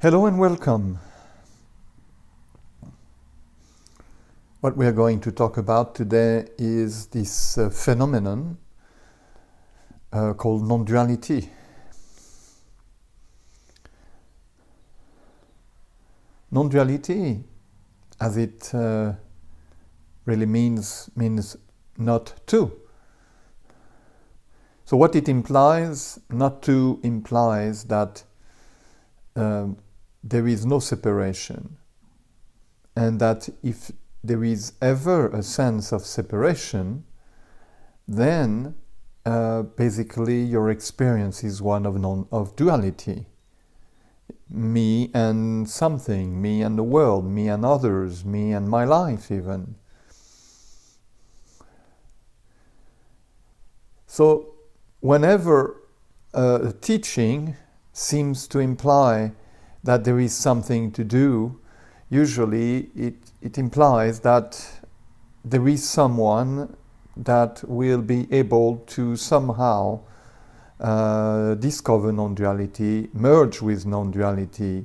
Hello and welcome. What we are going to talk about today is this phenomenon called non-duality. Non-duality, as it really means not two. So what it implies, not to, implies that there is no separation, and that if there is ever a sense of separation, then basically your experience is one of duality. Me and something, me and the world, me and others, me and my life even. So whenever a teaching seems to imply that there is something to do, usually it implies that there is someone that will be able to somehow discover non-duality, merge with non-duality,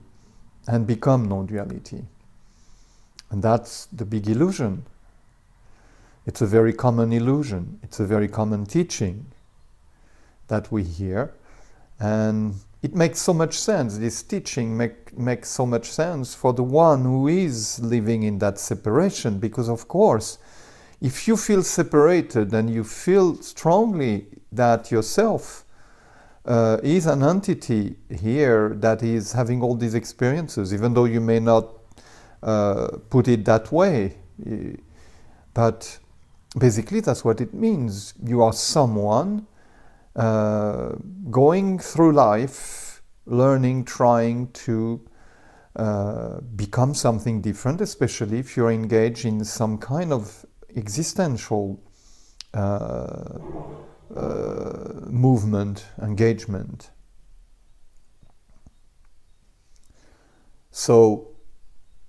and become non-duality. And that's the big illusion. It's a very common illusion. It's a very common teaching that we hear. And it makes so much sense. This teaching makes so much sense for the one who is living in that separation, because of course, if you feel separated and you feel strongly that yourself is an entity here that is having all these experiences, even though you may not put it that way, but basically that's what it means. You are someone going through life, learning, trying to become something different, especially if you're engaged in some kind of existential movement, engagement. So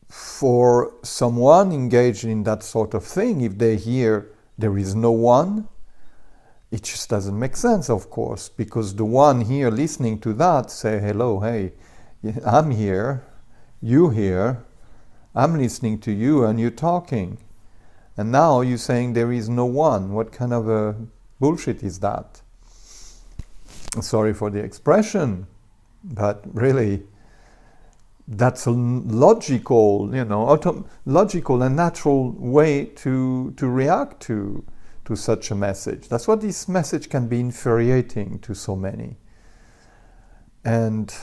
for someone engaged in that sort of thing, if they hear there is no one, it just doesn't make sense, of course, because the one here listening to that say, hello, hey, I'm here, you here, I'm listening to you and you're talking. And now you're saying there is no one. What kind of a bullshit is that? Sorry for the expression, but really, that's a logical, logical and natural way to react to such a message. That's what this message can be infuriating to so many. And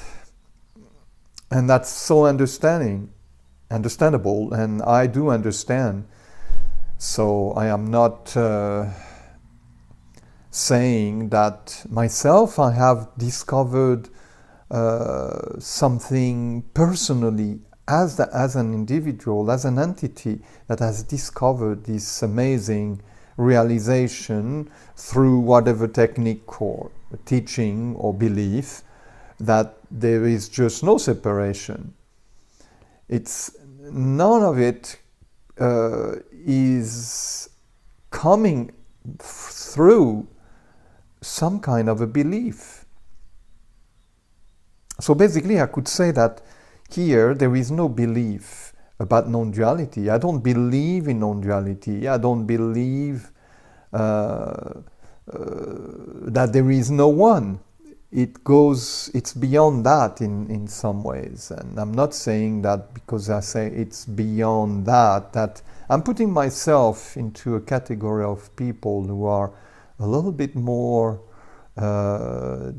that's so understandable, and I do understand. So I am not saying that myself I have discovered something personally as an individual, as an entity that has discovered this amazing realization through whatever technique or teaching or belief, that there is just no separation. It's none of it is coming through some kind of a belief. So basically I could say that here there is no belief about non-duality. I don't believe in non-duality. I don't believe that there is no one. It's beyond that in some ways. And I'm not saying that because I say it's beyond that I'm putting myself into a category of people who are a little bit more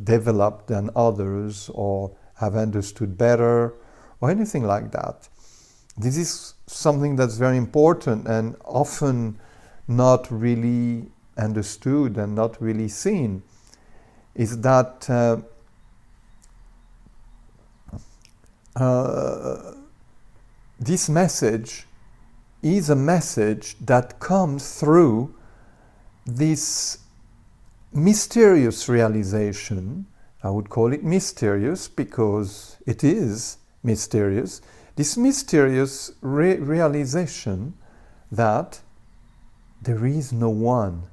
developed than others, or have understood better, or anything like that. This is something that's very important and often not really understood and not really seen, is that this message is a message that comes through this mysterious realization. I would call it mysterious because it is mysterious. This mysterious realization that there is no one.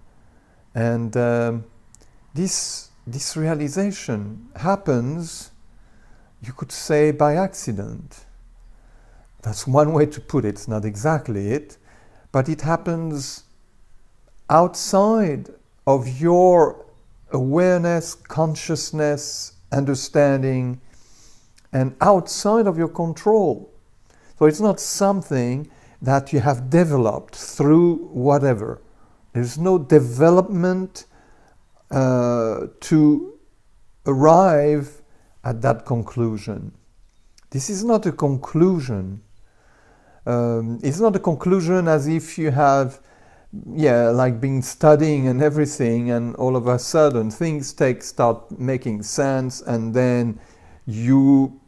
And this realization happens you could say by accident. That's one way to put it. It's not exactly it, but it happens outside of your awareness, consciousness, understanding, and outside of your control. So it's not something that you have developed through whatever. There's no development to arrive at that conclusion. This is not a conclusion. It's not a conclusion as if you have, like been studying and everything, and all of a sudden things start making sense, and then you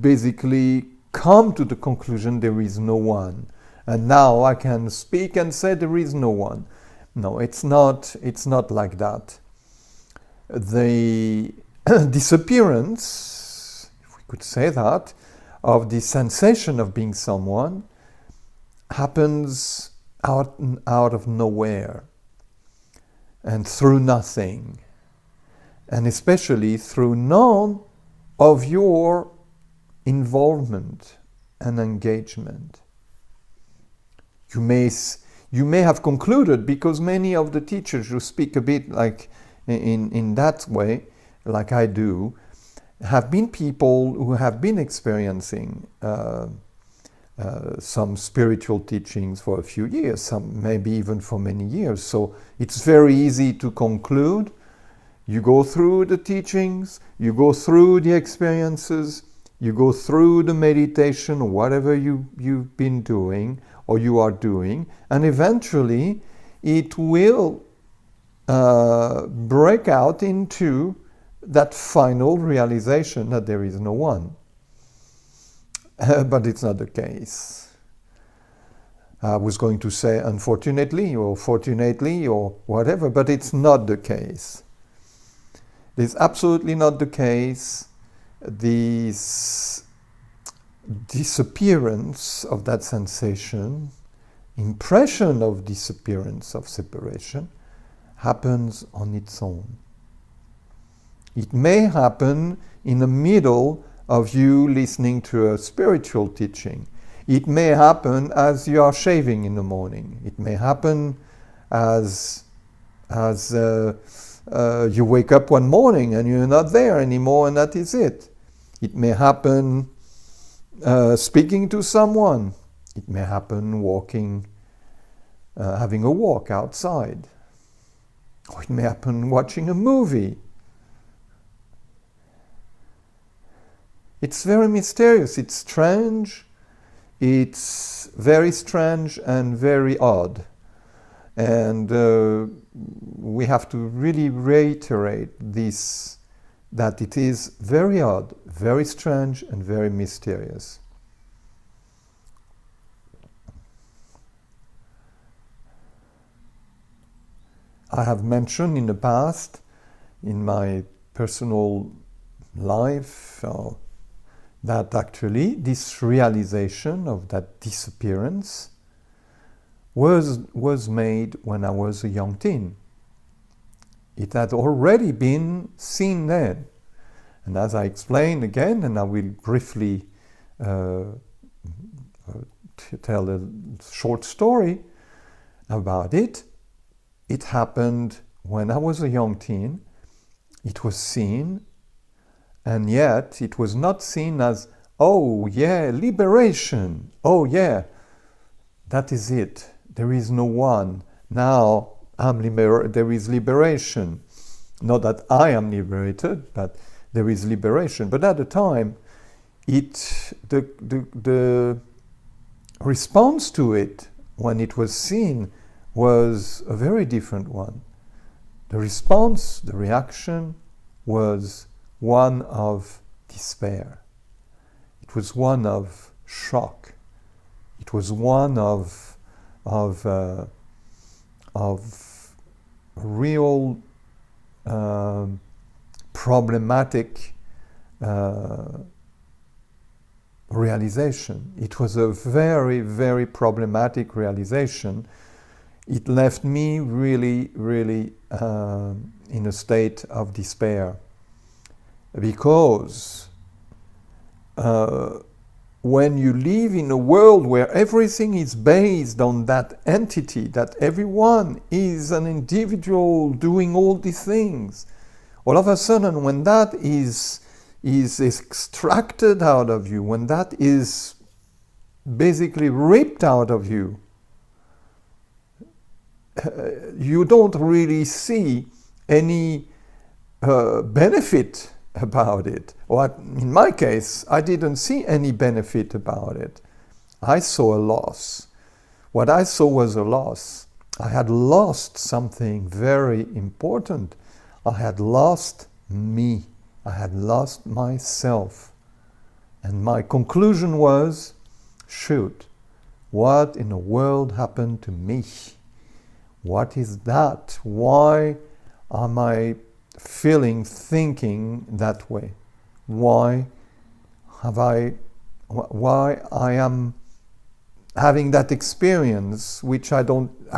basically come to the conclusion there is no one, and now I can speak and say there is no one. No, it's not like that. The disappearance, if we could say that, of the sensation of being someone happens out of nowhere and through nothing, and especially through none of your involvement and engagement. You may have concluded, because many of the teachers who speak a bit like in that way, like I do, have been people who have been experiencing some spiritual teachings for a few years, some maybe even for many years. So it's very easy to conclude. You go through the teachings, you go through the experiences, you go through the meditation, whatever you've been doing or you are doing, and eventually it will break out into that final realization that there is no one. But it's not the case. I was going to say unfortunately or fortunately or whatever, but it's not the case. It's absolutely not the case. This disappearance of that sensation, impression of disappearance, of separation, happens on its own. It may happen in the middle of you listening to a spiritual teaching. It may happen as you are shaving in the morning. It may happen as you wake up one morning and you're not there anymore, and that is it. It may happen speaking to someone. It may happen walking, having a walk outside. Or it may happen watching a movie. It's very mysterious, it's strange, it's very strange and very odd. And we have to really reiterate this, that it is very odd, very strange and very mysterious. I have mentioned in the past, in my personal life, that actually this realization of that disappearance was made when I was a young teen. It had already been seen then. And as I explained again, and I will briefly tell a short story about it, it happened when I was a young teen. It was seen, and yet it was not seen as, oh yeah, liberation. Oh yeah, that is it. There is no one. Now there is liberation. Not that I am liberated, but there is liberation. But at the time, the response to it when it was seen was a very different one. The response, the reaction was one of despair. It was one of shock. It was one of real problematic realization. It was a very, very problematic realization. It left me really, really in a state of despair, because when you live in a world where everything is based on that entity, that everyone is an individual doing all these things, all of a sudden when that is extracted out of you, when that is basically ripped out of you, you don't really see any benefit about it. Or in my case, I didn't see any benefit about it. I saw a loss. What I saw was a loss. I had lost something very important. I had lost me. I had lost myself. And my conclusion was, shoot, what in the world happened to me? What is that? Why am I thinking that way? Why I am having that experience, which I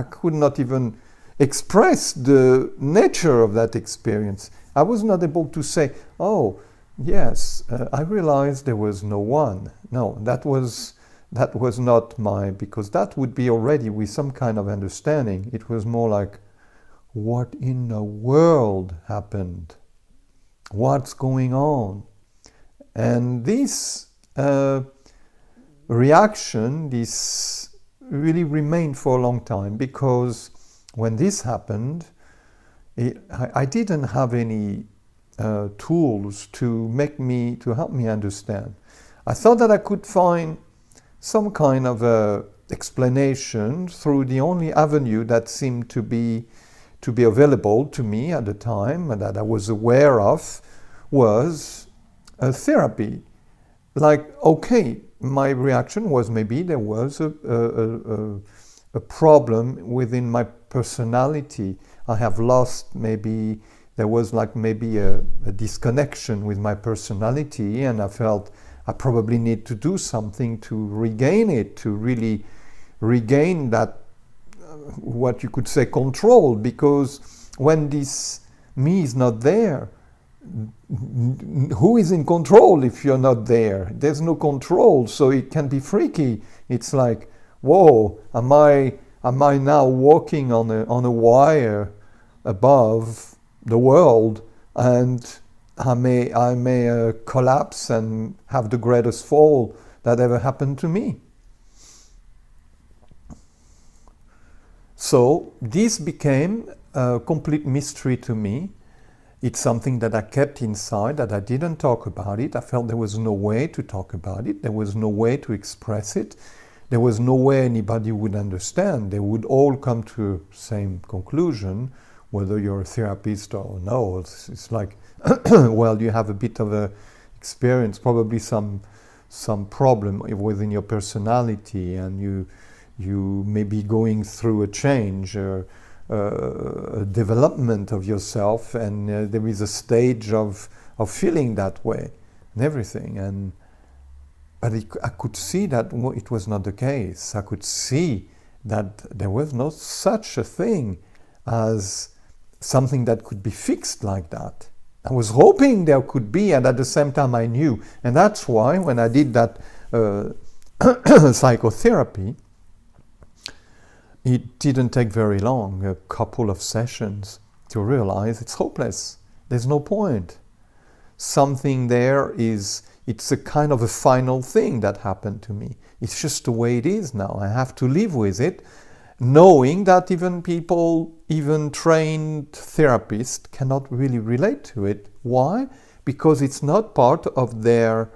could not even express the nature of that experience. I was not able to say, oh, yes, I realized there was no one. No, that was not because that would be already with some kind of understanding. It was more like, what in the world happened? What's going on? And this reaction, this really remained for a long time, because when this happened, I didn't have any tools to help me understand. I thought that I could find some kind of explanation through the only avenue that seemed to be available to me at the time, and that I was aware of, was therapy. Like, okay, my reaction was maybe there was a problem within my personality. I have lost, maybe there was maybe a disconnection with my personality, and I felt I probably need to do something to regain it, to really regain that, what you could say, control, because when this me is not there, who is in control if you're not there? There's no control, so it can be freaky. It's like, whoa, am I now walking on a wire above the world, and I may collapse and have the greatest fall that ever happened to me. So this became a complete mystery to me. It's something that I kept inside, that I didn't talk about it. I felt there was no way to talk about it. There was no way to express it. There was no way anybody would understand. They would all come to the same conclusion, whether you're a therapist or no. It's like, well, you have a bit of a experience, probably some problem within your personality, and you may be going through a change or a development of yourself, and there is a stage of feeling that way and everything. But I could see that it was not the case. I could see that there was no such a thing as something that could be fixed like that. I was hoping there could be, and at the same time I knew. And that's why when I did that psychotherapy, it didn't take very long, a couple of sessions, to realize it's hopeless. There's no point. Something there it's a kind of a final thing that happened to me. It's just the way it is now. I have to live with it, knowing that even trained therapists cannot really relate to it. Why? Because it's not part of their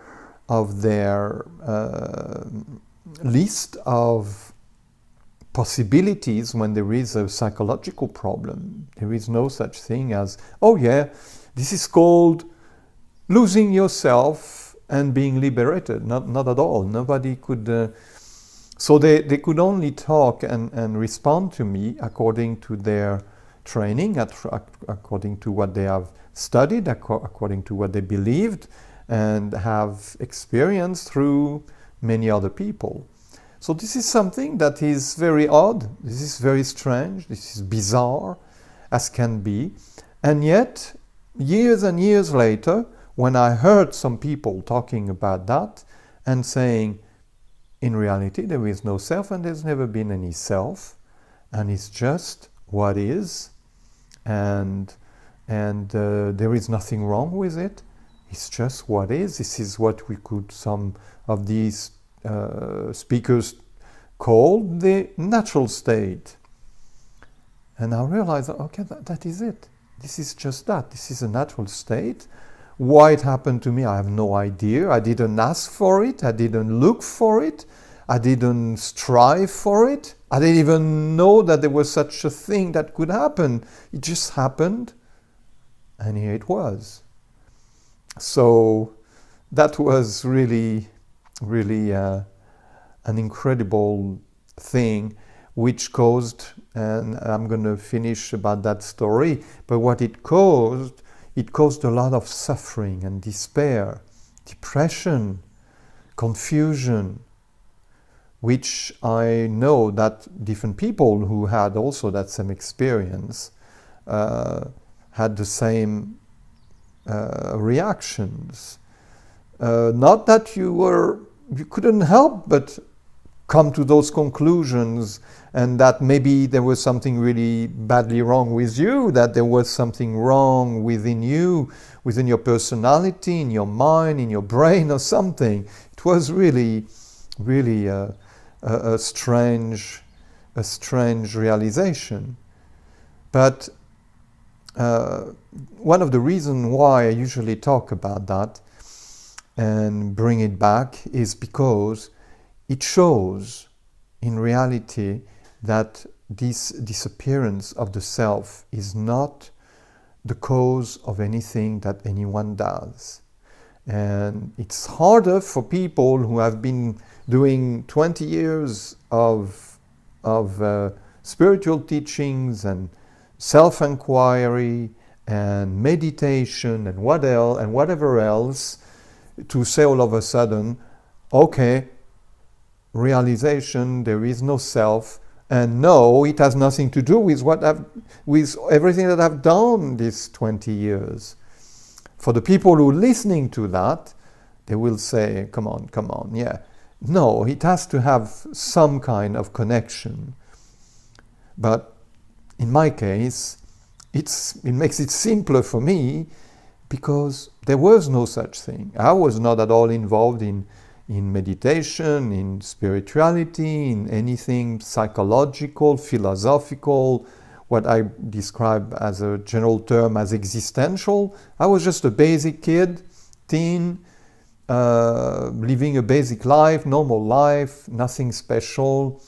list of possibilities when there is a psychological problem. There is no such thing as, oh yeah, this is called losing yourself and being liberated. Not at all. Nobody could. So they could only talk and respond to me according to their training, according to what they have studied, according to what they believed and have experienced through many other people. So this is something that is very odd, this is very strange, this is bizarre as can be, and yet years and years later, when I heard some people talking about that and saying, in reality, there is no self and there's never been any self, and it's just what is, and there is nothing wrong with it. It's just what is. This is what we could, some of these speakers call the natural state. And I realized, okay, that is it. This is just that. This is a natural state. Why it happened to me, I have no idea. I didn't ask for it. I didn't look for it. I didn't strive for it. I didn't even know that there was such a thing that could happen. It just happened, and here it was. So that was really, really an incredible thing, which caused, and I'm going to finish about that story, but what it caused a lot of suffering and despair, depression, confusion, which I know that different people who had also that same experience had the same reactions. Not that you couldn't help but come to those conclusions, and that maybe there was something really badly wrong with you, that there was something wrong within you, within your personality, in your mind, in your brain or something. It was really, really a strange realization. But one of the reasons why I usually talk about that and bring it back is because it shows in reality that this disappearance of the self is not the cause of anything that anyone does. And it's harder for people who have been doing 20 years of spiritual teachings and self-inquiry and meditation and whatever else, to say all of a sudden, okay, realization, there is no self, and no, it has nothing to do with with everything that I've done these 20 years. For the people who are listening to that, they will say, come on, yeah. No, it has to have some kind of connection. But in my case, it makes it simpler for me because there was no such thing. I was not at all involved in meditation, in spirituality, in anything psychological, philosophical, what I describe as a general term as existential. I was just a basic kid, teen, living a basic life, normal life, nothing special.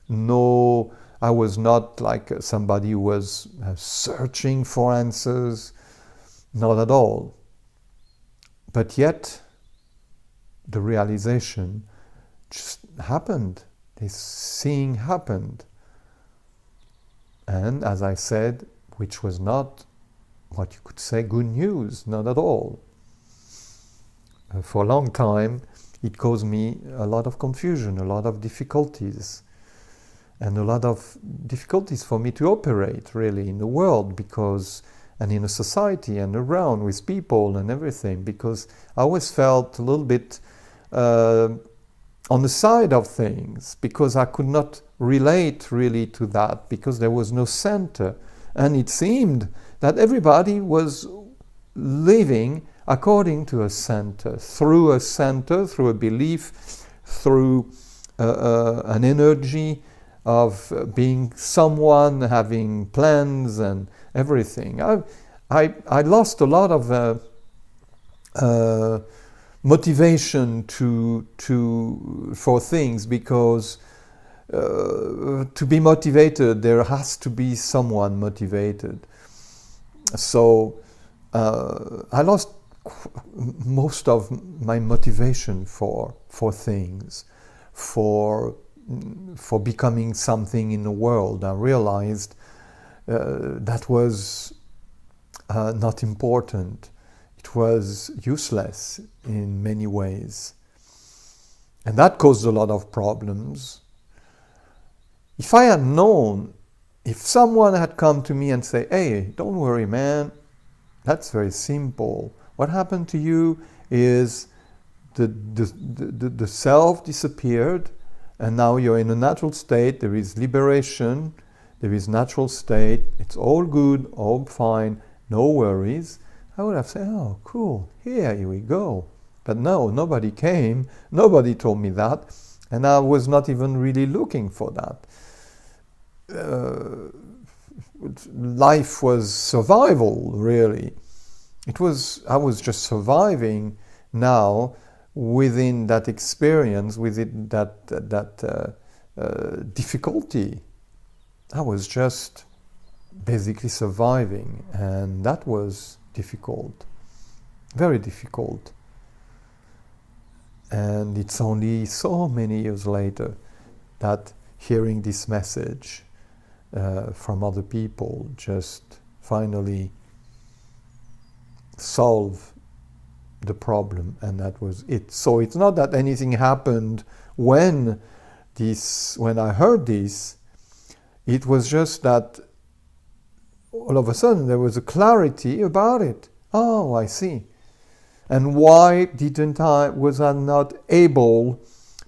No, I was not like somebody who was searching for answers, not at all. But yet, the realization just happened. This seeing happened. And as I said, which was not what you could say good news, not at all. For a long time, it caused me a lot of confusion, a lot of difficulties, and a lot of difficulties for me to operate really in the world, and in a society and around with people and everything, because I always felt a little bit on the side of things, because I could not relate really to that, because there was no center. And it seemed that everybody was living according to a center, through a belief, through an energy of being someone, having plans and everything. I lost a lot of motivation for things, because to be motivated, there has to be someone motivated. So I lost most of my motivation for things, for becoming something in the world. I realized that was not important. It was useless in many ways. And that caused a lot of problems. If I had known, if someone had come to me and say, hey, don't worry, man, that's very simple. What happened to you is the self disappeared, and now you're in a natural state. There is liberation, there is natural state. It's all good, all fine, no worries. I would have said, oh, cool, here we go. But no, nobody came, nobody told me that, and I was not even really looking for that. Life was survival, really. I was just surviving now within that experience, within that difficulty. I was just basically surviving, and that was difficult, very difficult. And it's only so many years later that hearing this message from other people just finally solve the problem, and that was it. So it's not that anything happened when I heard this. It was just that all of a sudden there was a clarity about it. Oh, I see. And why was I not able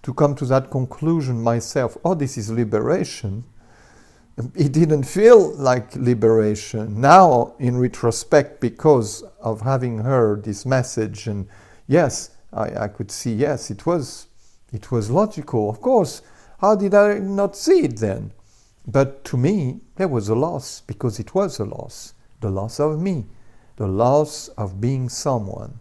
to come to that conclusion myself? Oh, this is liberation. It didn't feel like liberation. Now, in retrospect, because of having heard this message, and yes, I could see, yes, it was logical. Of course, how did I not see it then? But to me, there was a loss, because it was a loss. The loss of me, the loss of being someone.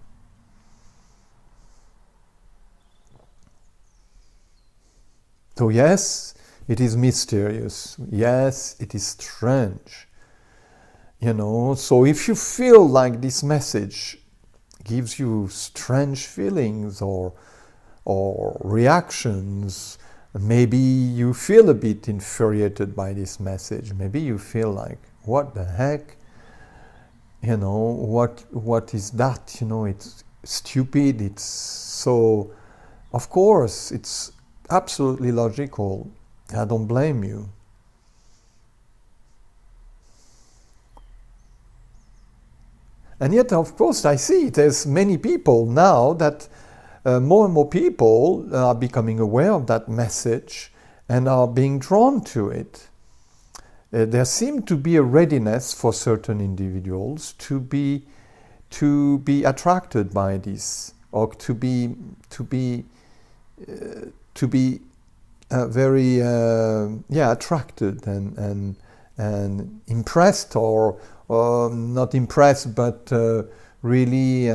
So yes, it is mysterious. Yes, it is strange. So if you feel like this message gives you strange feelings or reactions, maybe you feel a bit infuriated by this message. Maybe you feel like, what the heck? What is that? It's stupid. It's so, of course, it's absolutely logical. I don't blame you. And yet, of course, I see there's many people now that more and more people are becoming aware of that message and are being drawn to it. There seems to be a readiness for certain individuals to be attracted by this, or to be very attracted and impressed, or not impressed, but really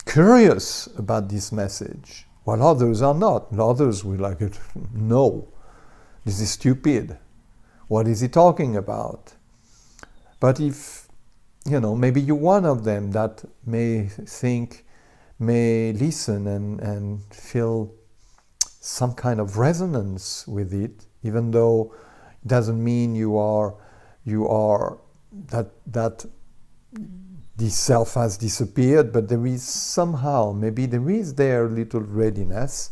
curious about this message, while others are not. Others will like it. No, this is stupid. What is he talking about? But if, maybe you're one of them that may listen and feel some kind of resonance with it, even though it doesn't mean you are that this self has disappeared, but there is somehow, maybe there is there a little readiness.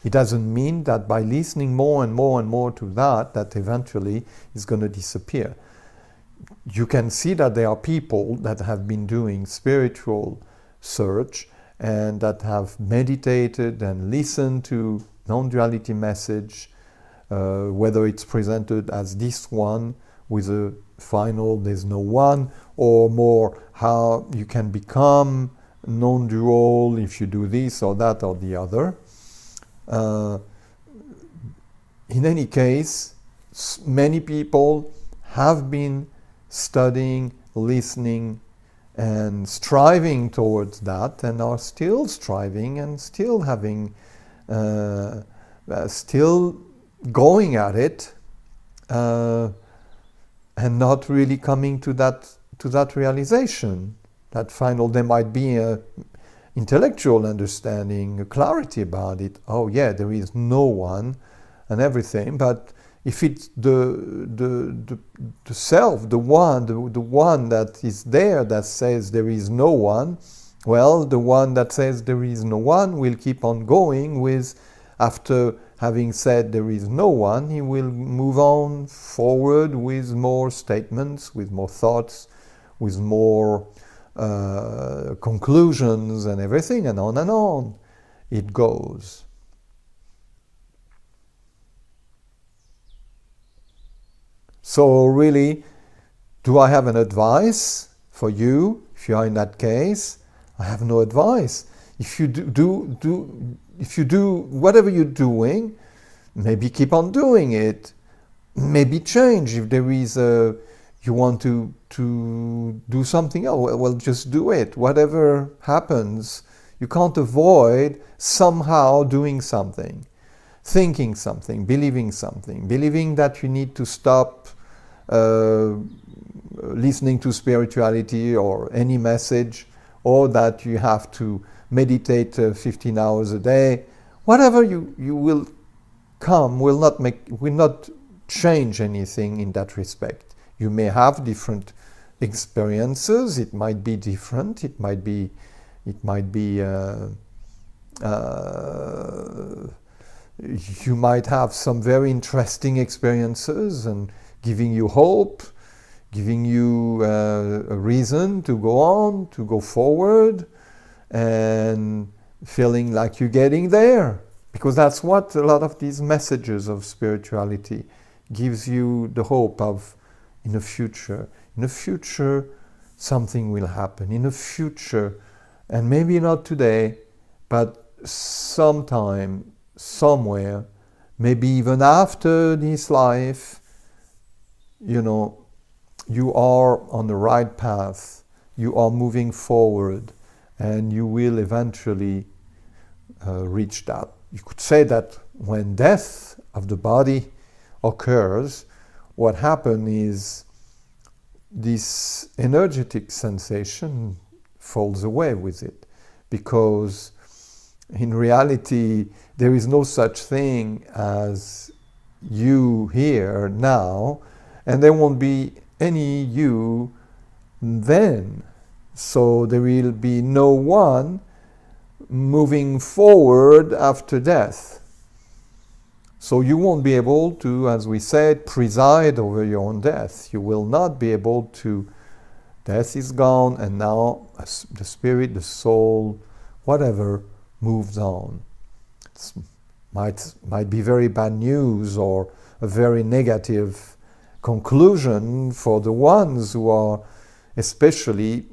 It doesn't mean that by listening more and more and more to that eventually it's going to disappear. You can see that there are people that have been doing spiritual search and that have meditated and listened to non-duality message, whether it's presented as this one with a final there's no one, or more how you can become non-dual if you do this or that or the other. In any case, many people have been studying, listening, and striving towards that, and are still striving and still having, still going at it, and not really coming to that realization. That final, there might be a intellectual understanding, a clarity about it. Oh yeah, there is no one and everything. But if it's the self, the one that is there, that says there is no one, well, the one that says there is no one will keep on going with, after having said there is no one, he will move on forward with more statements, with more thoughts, with more conclusions and everything, and on it goes. So really, do I have an advice for you? If you are in that case, I have no advice. If you if you do whatever you're doing, maybe keep on doing it. Maybe change if there is you want to do something else. Well, just do it. Whatever happens, you can't avoid somehow doing something, thinking something, believing that you need to stop listening to spirituality or any message, or that you have to meditate 15 hours a day. Whatever you will come will not change anything in that respect. You may have different experiences. It might be different. It might be you might have some very interesting experiences and giving you hope, giving you a reason to go on, to go forward, and feeling like you're getting there. Because that's what a lot of these messages of spirituality gives you, the hope of in the future. In the future, something will happen. In the future, and maybe not today, but sometime, somewhere, maybe even after this life, you are on the right path, you are moving forward, and you will eventually reach that. You could say that when death of the body occurs, what happens is this energetic sensation falls away with it, because in reality there is no such thing as you here now, and there won't be any you then. So there will be no one moving forward after death. So you won't be able to, as we said, preside over your own death. You will not be able to. Death is gone, and now the spirit, the soul, whatever, moves on. It might be very bad news or a very negative conclusion for the ones who are especially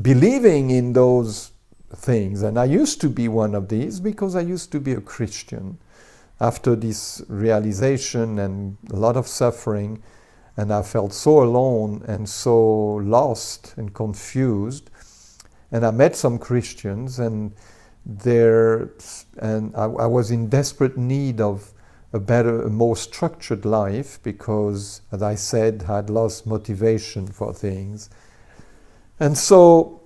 believing in those things. And I used to be one of these, because I used to be a Christian after this realization and a lot of suffering, and I felt so alone and so lost and confused. And I met some Christians, and I was in desperate need of a better, a more structured life, because, as I said, I had lost motivation for things. And so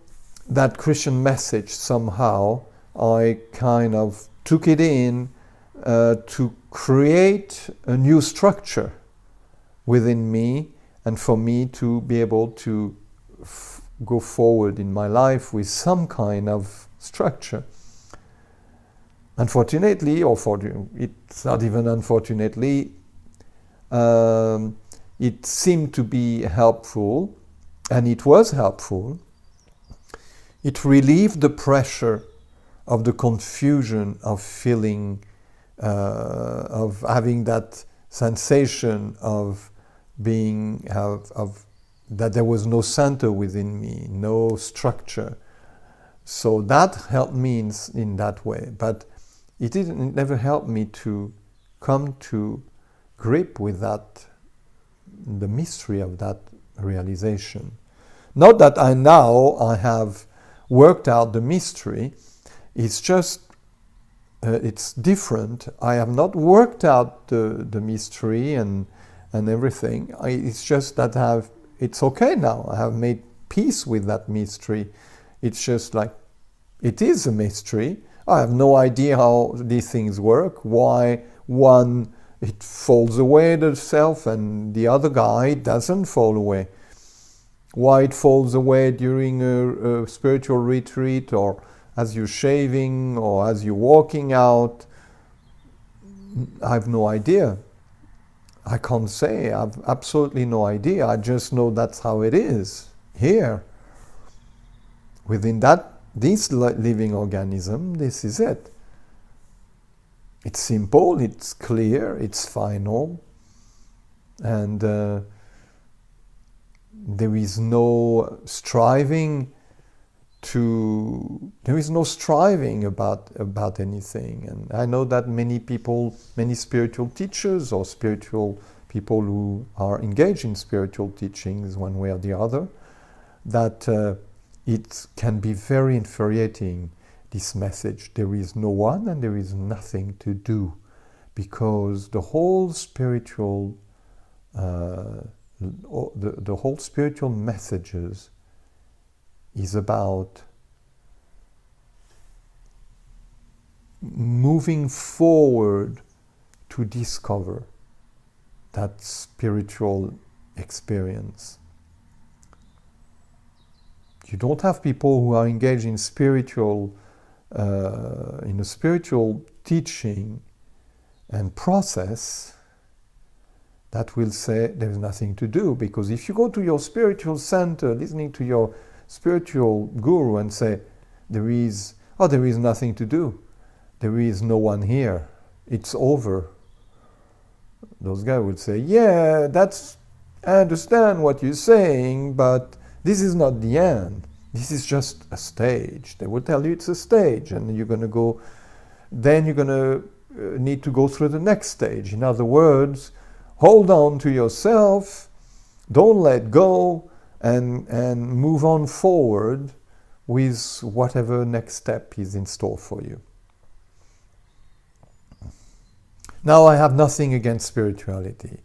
that Christian message, somehow, I kind of took it in to create a new structure within me, and for me to be able to go forward in my life with some kind of structure. Unfortunately, it's not even unfortunately, it seemed to be helpful, and it was helpful. It relieved the pressure of the confusion of feeling, of having that sensation of being, that there was no center within me, no structure. So that helped me in that way. But it never helped me to come to grip with that, the mystery of that realization. Not that I have worked out the mystery. It's just, it's different. I have not worked out the mystery and everything. It's just that it's okay now. I have made peace with that mystery. It's just like, it is a mystery. I have no idea how these things work, why one, it falls away the self and the other guy doesn't fall away. Why it falls away during a spiritual retreat, or as you're shaving, or as you're walking out. I have no idea. I can't say. I have absolutely no idea. I just know that's how it is. here, within this living organism, this is it. It's simple, it's clear, it's final, and there is no striving about anything. And I know that many people, many spiritual teachers or spiritual people who are engaged in spiritual teachings one way or the other, that it can be very infuriating, this message. There is no one and there is nothing to do, because the whole spiritual the whole spiritual messages is about moving forward to discover that spiritual experience. You don't have people who are engaged in a spiritual teaching and process that will say there's nothing to do. Because if you go to your spiritual center, listening to your spiritual guru and say, there is nothing to do, there is no one here, it's over, those guys would say, yeah, I understand what you're saying, but this is not the end. This is just a stage. They will tell you it's a stage, and you're going to need to go through the next stage. In other words, hold on to yourself, don't let go, and move on forward with whatever next step is in store for you. Now, I have nothing against spirituality.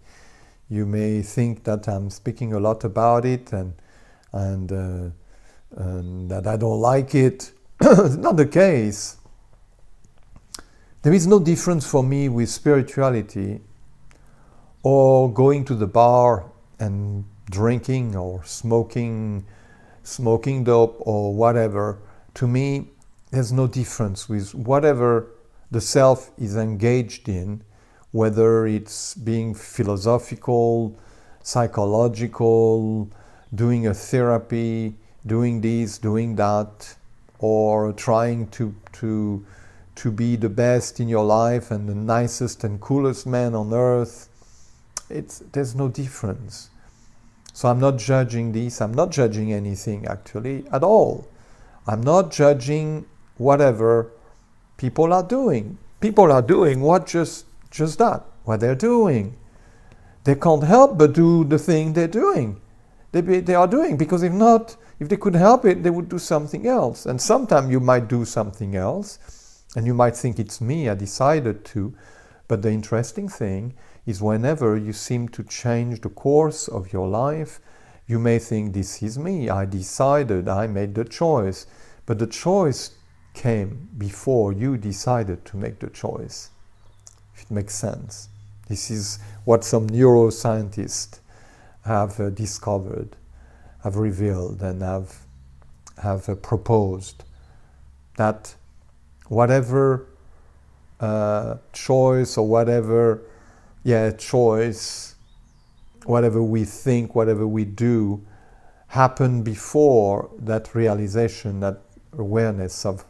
You may think that I'm speaking a lot about it and that I don't like it. It's not the case. There is no difference for me with spirituality or going to the bar and drinking or smoking dope or whatever. To me, there's no difference with whatever the self is engaged in, whether it's being philosophical, psychological, doing a therapy, doing this, doing that, or trying to be the best in your life and the nicest and coolest man on earth. There's no difference. So I'm not judging this. I'm not judging anything actually at all. I'm not judging whatever people are doing. People are doing just what they're doing. They can't help but do the thing they're doing. They are doing, because if they could help it, they would do something else. And sometimes you might do something else, and you might think, it's me, I decided to. But the interesting thing is, whenever you seem to change the course of your life, you may think, this is me, I decided, I made the choice. But the choice came before you decided to make the choice, if it makes sense. This is what some neuroscientists have discovered, have revealed, and have proposed, that whatever choice or whatever we think, whatever we do, happen before that realization, that awareness of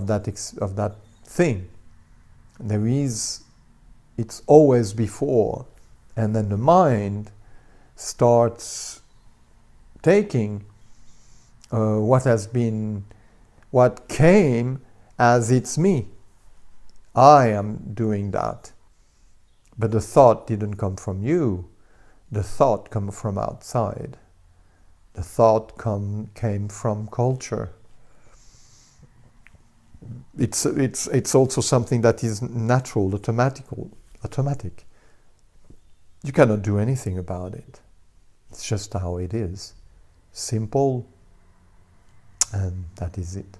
that thing. It's always before, and then the mind starts taking what came as it's me. I am doing that. But the thought didn't come from you. The thought came from outside. The thought came from culture. It's also something that is natural, automatic. You cannot do anything about it. It's just how it is. Simple, and that is it.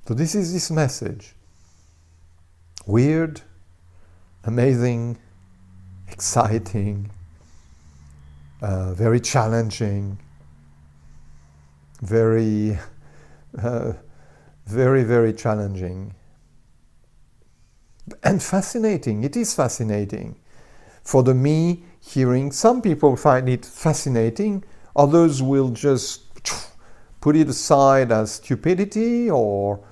So this is this message. Weird, amazing, exciting, very challenging, very, very challenging. And fascinating. It is fascinating, for the me hearing. Some people find it fascinating, others will just put it aside as stupidity or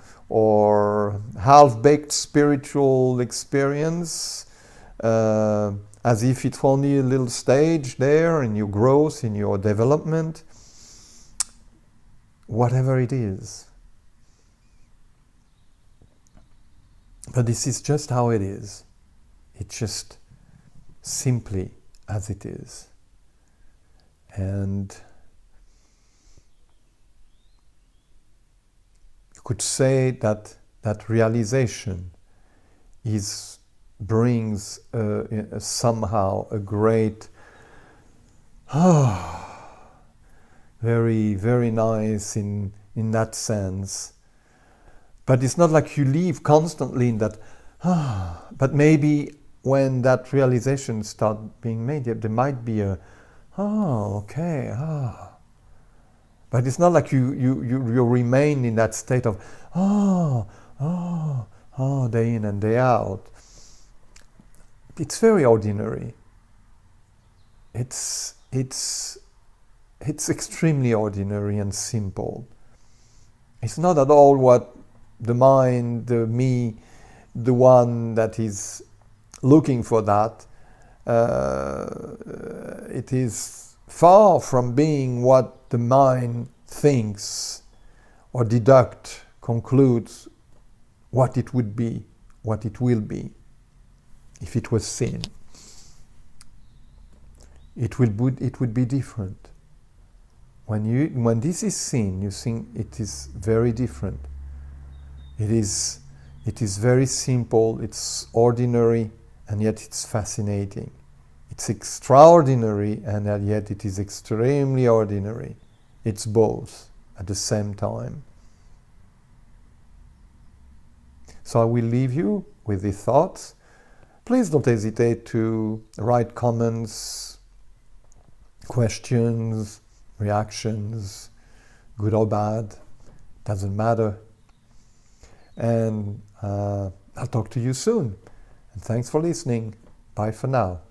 half-baked spiritual experience, as if it's only a little stage there in your growth, in your development, whatever it is. But this is just how it is. It's just simply as it is. And you could say that that realization brings somehow a great, very, very nice in that sense. But it's not like you live constantly in that, but maybe when that realization starts being made, there might be a, okay, But it's not like you remain in that state of, day in and day out. It's very ordinary. It's extremely ordinary and simple. It's not at all what the mind, the me, the one that is looking for that. It is far from being what the mind thinks or concludes what it would be, what it will be, if it was sin. It would be different. When this is sin, you think it is very different. It is very simple, it's ordinary, and yet it's fascinating. It's extraordinary, and yet it is extremely ordinary. It's both at the same time. So I will leave you with these thoughts. Please don't hesitate to write comments, questions, reactions, good or bad, doesn't matter. And I'll talk to you soon. And thanks for listening. Bye for now.